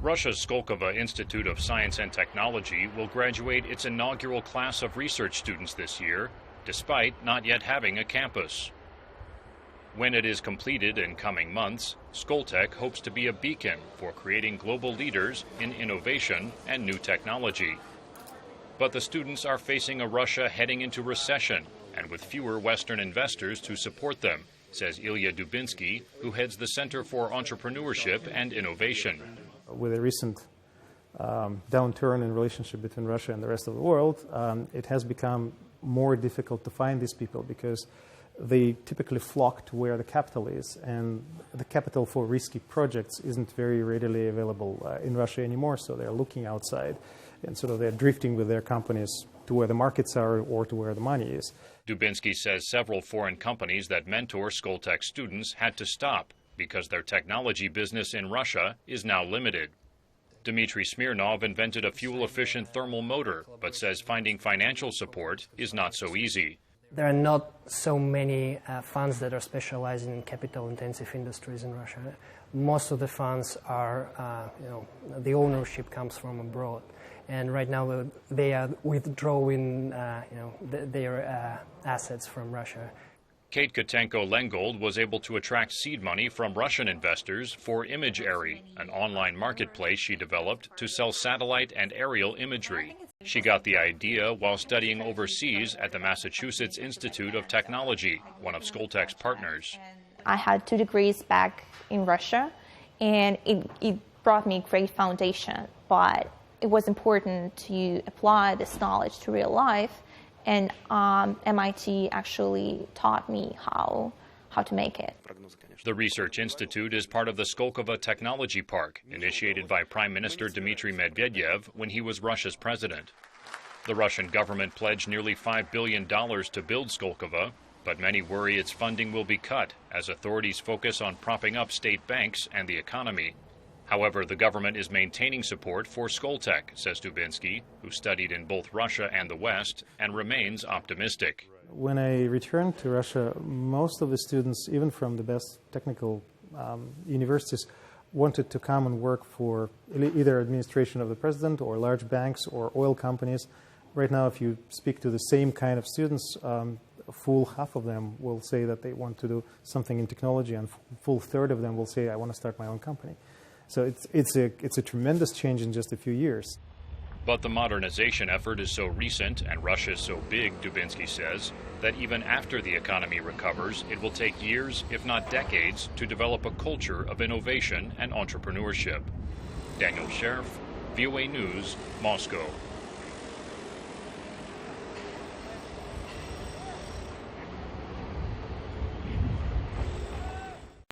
Russia's Skolkovo Institute of Science and Technology will graduate its inaugural class of research students this year, despite not yet having a campus. When it is completed in coming months, Skoltech hopes to be a beacon for creating global leaders in innovation and new technology. But the students are facing a Russia heading into recession and with fewer Western investors to support them, says Ilya Dubinsky, who heads the Center for Entrepreneurship and Innovation. With a recent downturn in relationship between Russia and the rest of the world, it has become more difficult to find these people because they typically flock to where the capital is, and the capital for risky projects isn't very readily available in Russia anymore, so they're looking outside, and sort of they're drifting with their companies to where the markets are or to where the money is. Dubinsky says several foreign companies that mentor Skoltech students had to stop because their technology business in Russia is now limited. Dmitry Smirnov invented a fuel-efficient thermal motor, but says finding financial support is not so easy. There are not so many funds that are specializing in capital-intensive industries in Russia. Most of the funds are, the ownership comes from abroad. And right now they are withdrawing, their assets from Russia. Kate Kotenko-Lengold was able to attract seed money from Russian investors for ImageAry, an online marketplace she developed to sell satellite and aerial imagery. She got the idea while studying overseas at the Massachusetts Institute of Technology, one of Skoltech's partners. I had 2 degrees back in Russia, and it brought me a great foundation, but it was important to apply this knowledge to real life, and MIT actually taught me how to make it. The Research Institute is part of the Skolkovo Technology Park, initiated by Prime Minister Dmitry Medvedev when he was Russia's president. The Russian government pledged nearly $5 billion to build Skolkovo, but many worry its funding will be cut as authorities focus on propping up state banks and the economy. However, the government is maintaining support for Skoltech, says Dubinsky, who studied in both Russia and the West and remains optimistic. When I returned to Russia, most of the students, even from the best technical universities, wanted to come and work for either administration of the president or large banks or oil companies. Right now, if you speak to the same kind of students, a full half of them will say that they want to do something in technology, and a full third of them will say, I want to start my own company. So it's a tremendous change in just a few years. But the modernization effort is so recent and Russia is so big, Dubinsky says, that even after the economy recovers, it will take years, if not decades, to develop a culture of innovation and entrepreneurship. Daniel Schearf, VOA News, Moscow.